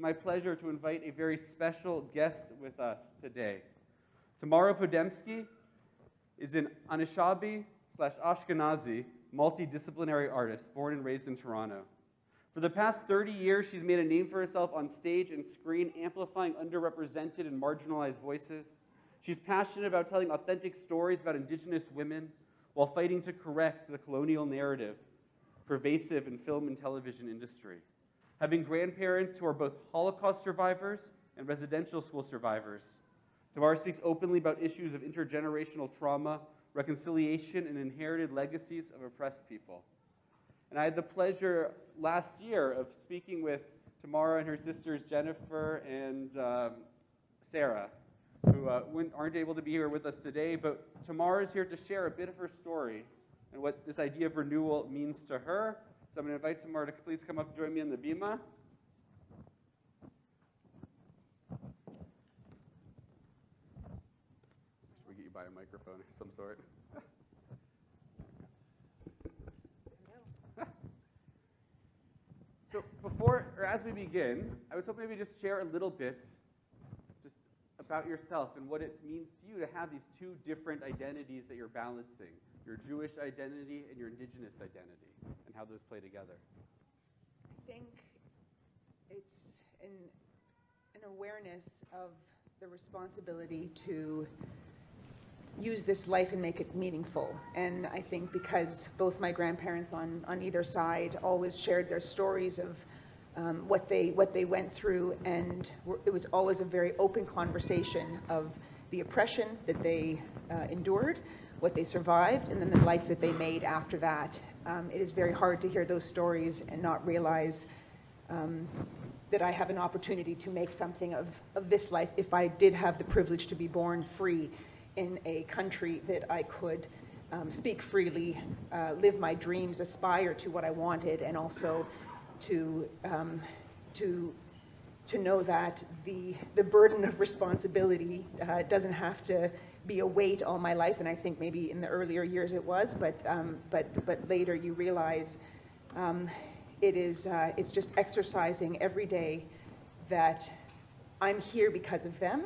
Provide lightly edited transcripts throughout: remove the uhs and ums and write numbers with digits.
my pleasure to invite a very special guest with us today. Tamara Podemski is an Anishinaabe/Ashkenazi multidisciplinary artist born and raised in Toronto. For the past 30 years, she's made a name for herself on stage and screen, amplifying underrepresented and marginalized voices. She's passionate about telling authentic stories about Indigenous women while fighting to correct the colonial narrative pervasive in film and television industry. Having grandparents who are both Holocaust survivors and residential school survivors, Tamara speaks openly about issues of intergenerational trauma, reconciliation, and inherited legacies of oppressed people. And I had the pleasure last year of speaking with Tamara and her sisters Jennifer and Sarah, who aren't able to be here with us today, but Tamara is here to share a bit of her story and what this idea of renewal means to her. So I'm going to invite Tamara to please come up and join me in the bima. Should we get you by a microphone of some sort? So as we begin, I was hoping maybe just share a little bit just about yourself and what it means to you to have these two different identities that you're balancing, your Jewish identity and your Indigenous identity, and how those play together. I think it's an awareness of the responsibility to use this life and make it meaningful. And I think because both my grandparents on either side always shared their stories of what they went through, and it was always a very open conversation of the oppression that they endured, what they survived, and then the life that they made after that. It is very hard to hear those stories and not realize that I have an opportunity to make something of this life if I did have the privilege to be born free in a country that I could speak freely, live my dreams, aspire to what I wanted, and also to know that the burden of responsibility doesn't have to be a weight all my life. And I think maybe in the earlier years it was, but later you realize it's just exercising every day that I'm here because of them,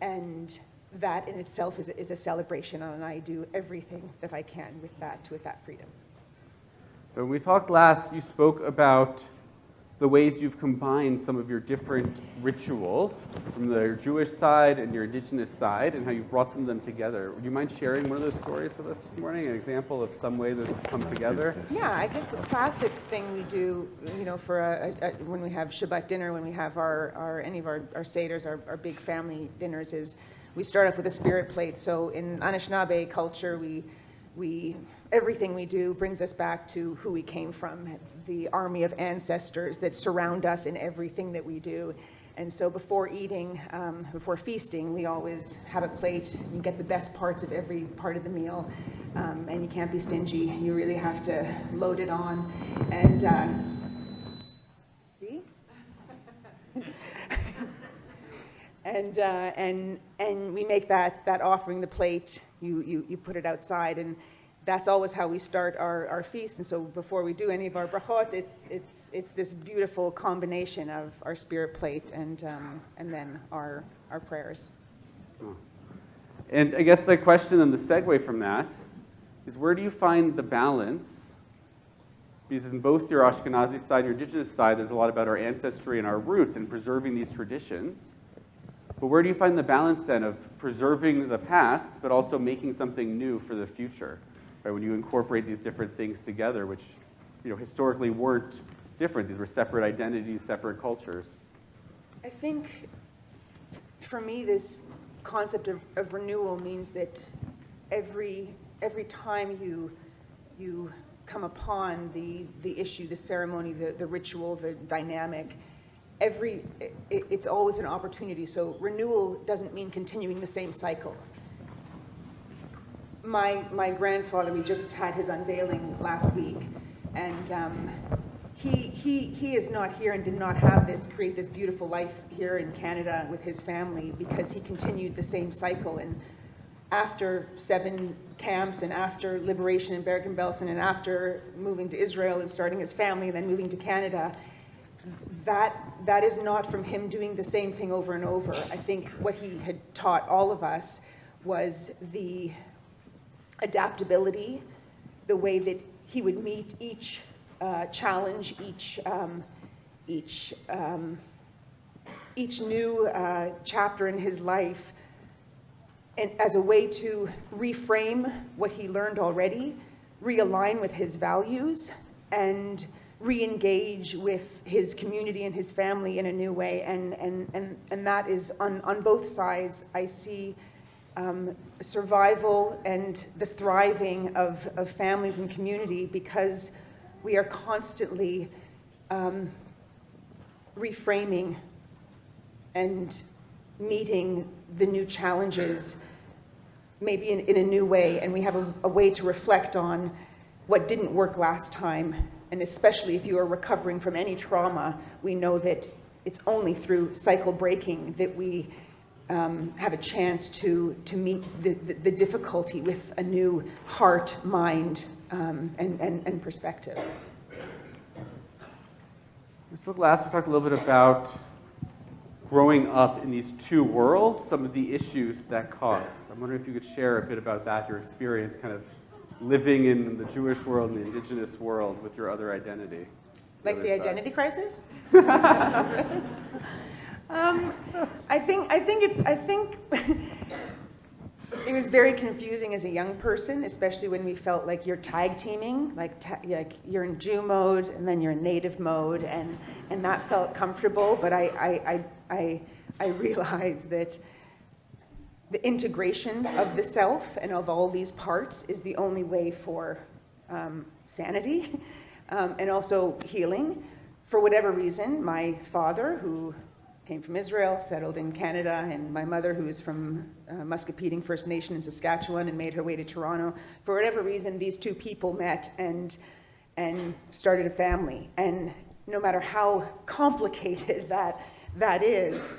and that in itself is a celebration, and I do everything that I can with that freedom. When we talked last, you spoke about the ways you've combined some of your different rituals from the Jewish side and your Indigenous side, and how you've brought some of them together. Would you mind sharing one of those stories with us this morning, an example of some way those have come together? Yeah, I guess the classic thing we do, for when we have Shabbat dinner, when we have any of our seders, our big family dinners, is we start off with a spirit plate. So in Anishinaabe culture, we everything we do brings us back to who we came from, the army of ancestors that surround us in everything that we do. And so before eating, before feasting, we always have a plate. You get the best parts of every part of the meal, and you can't be stingy. You really have to load it on. And see? And we make that offering, the plate. You put it outside, and that's always how we start our feast. And so before we do any of our brachot, it's this beautiful combination of our spirit plate and then our prayers. Oh. And I guess the question and the segue from that is, where do you find the balance? Because in both your Ashkenazi side and your Indigenous side, there's a lot about our ancestry and our roots and preserving these traditions. But where do you find the balance then of preserving the past, but also making something new for the future? Right, when you incorporate these different things together, which historically weren't different. These were separate identities, separate cultures. I think for me, this concept of renewal means that every time you come upon the issue, the ceremony, the ritual, the dynamic, it's always an opportunity. So renewal doesn't mean continuing the same cycle. My grandfather, we just had his unveiling last week, and he is not here and did not create this beautiful life here in Canada with his family because he continued the same cycle. And after 7 camps, and after liberation in Bergen-Belsen, and after moving to Israel and starting his family and then moving to Canada, that is not from him doing the same thing over and over. I think what he had taught all of us was the adaptability, the way that he would meet each challenge, each new chapter in his life, and as a way to reframe what he learned already, realign with his values, and re-engage with his community and his family in a new way. And that is on both sides. I see survival and the thriving of families and community, because we are constantly reframing and meeting the new challenges maybe in a new way, and we have a way to reflect on what didn't work last time. And especially if you are recovering from any trauma, we know that it's only through cycle breaking that we have a chance to meet the difficulty with a new heart, mind, and perspective. We talked a little bit about growing up in these two worlds, some of the issues that cause. I'm wondering if you could share a bit about that, your experience kind of living in the Jewish world and the Indigenous world with your other identity. Like the identity crisis? I think it was very confusing as a young person, especially when we felt like you're tag teaming, like you're in Jew mode and then you're in native mode, and that felt comfortable. But I realized that the integration of the self and of all these parts is the only way for sanity and also healing. For whatever reason, my father, who came from Israel, settled in Canada, and my mother, who is from Muscatine First Nation in Saskatchewan and made her way to Toronto, for whatever reason, these two people met and started a family. And no matter how complicated that is,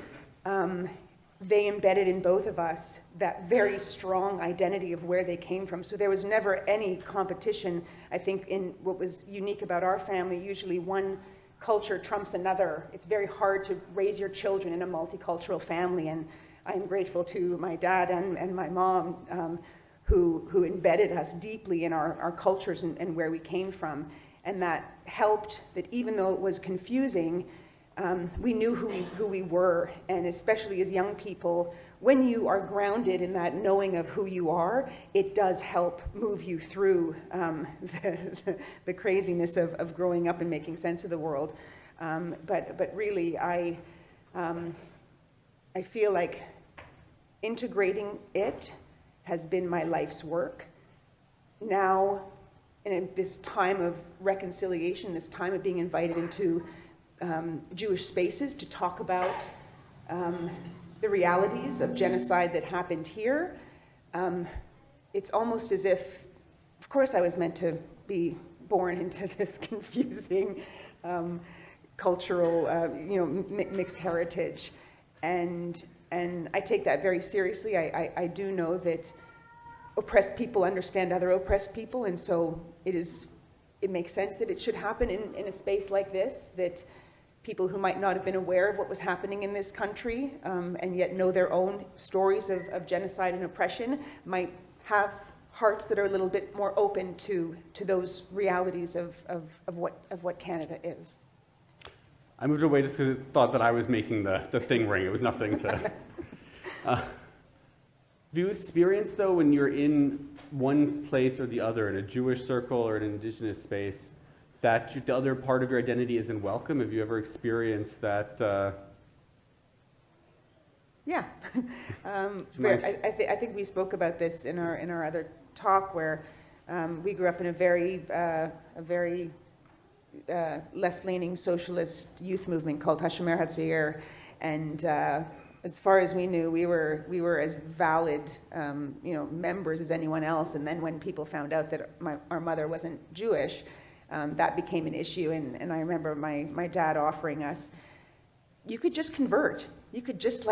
they embedded in both of us that very strong identity of where they came from. So there was never any competition. I think in what was unique about our family, usually one culture trumps another. It's very hard to raise your children in a multicultural family, and I'm grateful to my dad and my mom who embedded us deeply in our cultures and where we came from. And that helped, that even though it was confusing, we knew who we were. And especially as young people, when you are grounded in that knowing of who you are, it does help move you through the craziness of growing up and making sense of the world. But really, I feel like integrating it has been my life's work. Now, in this time of reconciliation, this time of being invited into Jewish spaces to talk about the realities of genocide that happened here, it's almost as if, of course I was meant to be born into this confusing cultural, mixed heritage. And I take that very seriously. I do know that oppressed people understand other oppressed people, and so it makes sense that it should happen in a space like this, that people who might not have been aware of what was happening in this country and yet know their own stories of genocide and oppression might have hearts that are a little bit more open to those realities of what Canada is. I moved away just because I thought that I was making the thing ring. It was nothing to... Have you experienced, though, when you're in one place or the other, in a Jewish circle or an Indigenous space, that the other part of your identity isn't welcome? Have you ever experienced that? Yeah. I think we spoke about this in our other talk, where we grew up in a very left-leaning socialist youth movement called Hashomer Hatzair, and as far as we knew, we were as valid members as anyone else. And then when people found out that our mother wasn't Jewish, that became an issue. And I remember my dad offering us, you could just convert. You could just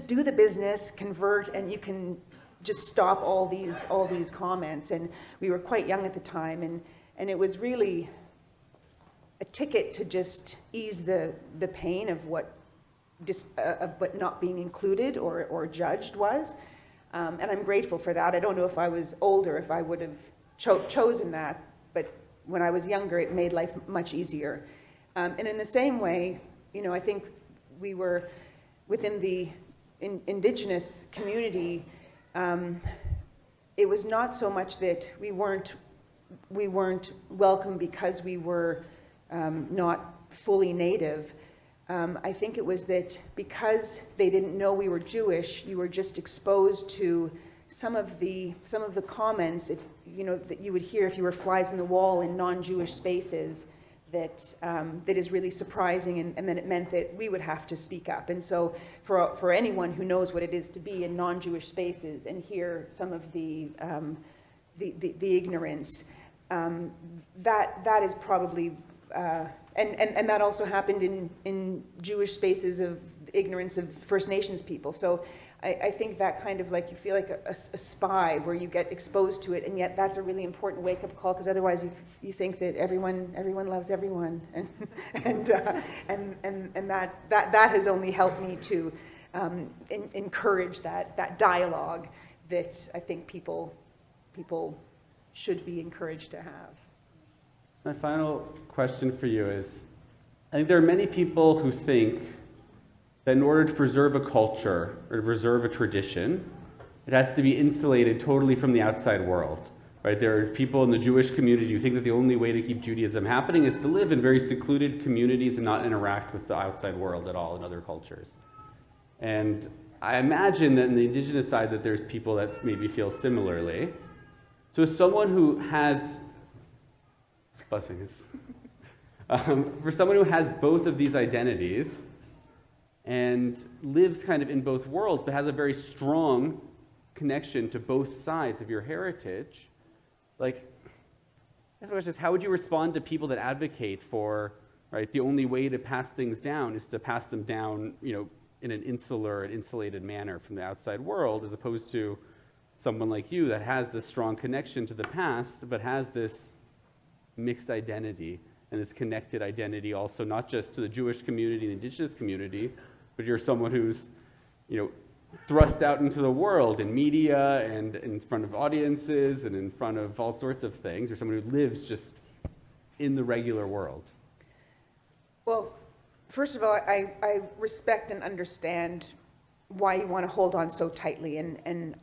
do the business, convert, and you can just stop all these comments. And we were quite young at the time, and it was really a ticket to just ease the pain of what not being included or judged was. And I'm grateful for that. I don't know if I was older, if I would have chosen that, but when I was younger, it made life much easier. And in the same way, I think we were within the Indigenous community. It was not so much that we weren't welcome because we were not fully Native. I think it was that because they didn't know we were Jewish, you were just exposed to some of the comments, that you would hear if you were flies in the wall in non-Jewish spaces, that is really surprising, and then it meant that we would have to speak up. And so for anyone who knows what it is to be in non-Jewish spaces and hear some of the ignorance, that is probably, and that also happened in Jewish spaces of ignorance of First Nations people. So I think that kind of like, you feel like a spy where you get exposed to it, and yet that's a really important wake-up call, because otherwise you think that everyone loves everyone, and that has only helped me to encourage that dialogue that I think people should be encouraged to have. My final question for you is, I think there are many people who think that in order to preserve a culture or to preserve a tradition, it has to be insulated totally from the outside world, right? There are people in the Jewish community who think that the only way to keep Judaism happening is to live in very secluded communities and not interact with the outside world at all in other cultures. And I imagine that in the Indigenous side that there's people that maybe feel similarly. So as someone who has, for someone who has both of these identities, and lives kind of in both worlds, but has a very strong connection to both sides of your heritage, like, the question is, how would you respond to people that advocate for, right, the only way to pass things down is to pass them down, in an insular and insulated manner from the outside world, as opposed to someone like you that has this strong connection to the past, but has this mixed identity and this connected identity also, not just to the Jewish community, the Indigenous community, but you're someone who's, thrust out into the world in media and in front of audiences and in front of all sorts of things. You're someone who lives just in the regular world. Well, first of all, I respect and understand why you want to hold on so tightly and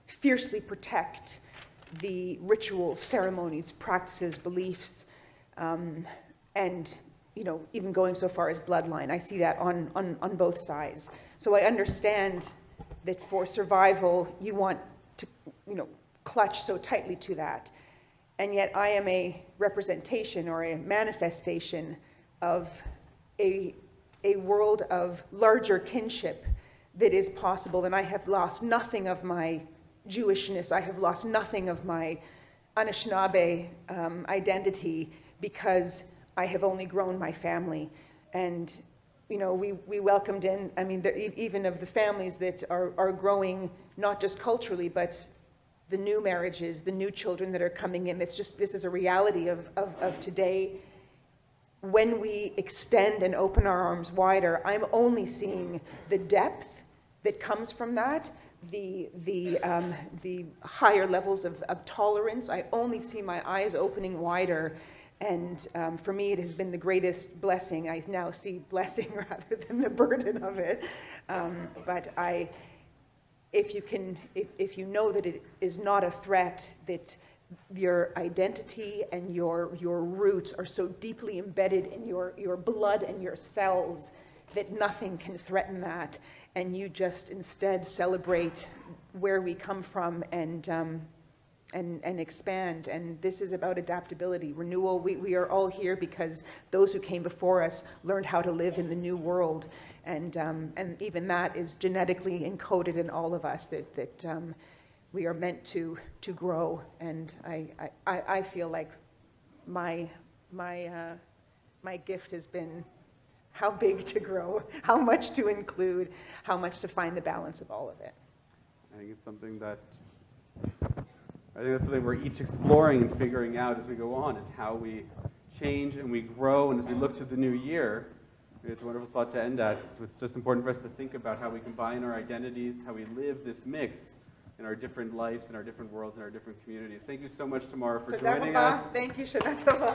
fiercely protect the rituals, ceremonies, practices, beliefs, and even going so far as bloodline. I see that on both sides. So I understand that for survival, you want to, clutch so tightly to that. And yet I am a representation or a manifestation of a world of larger kinship that is possible. And I have lost nothing of my Jewishness. I have lost nothing of my Anishinaabe identity because I have only grown my family. And, we welcomed in, even of the families that are growing, not just culturally, but the new marriages, the new children that are coming in. This is a reality of today. When we extend and open our arms wider, I'm only seeing the depth that comes from that, the higher levels of tolerance. I only see my eyes opening wider. And for me, it has been the greatest blessing. I now see blessing rather than the burden of it. But if you know that it is not a threat, that your identity and your roots are so deeply embedded in your blood and your cells that nothing can threaten that, and you just instead celebrate where we come from and expand. And this is about adaptability, renewal. We are all here because those who came before us learned how to live in the new world, and even that is genetically encoded in all of us, that we are meant to grow. And I feel like my gift has been how big to grow, how much to include, how much to find the balance of all of it. I think it's something that we're each exploring and figuring out as we go on, is how we change and we grow, and as we look to the new year, it's a wonderful spot to end at. It's just important for us to think about how we combine our identities, how we live this mix in our different lives, in our different worlds, in our different communities. Thank you so much, Tamara, for joining us. Thank you, Shana Tova.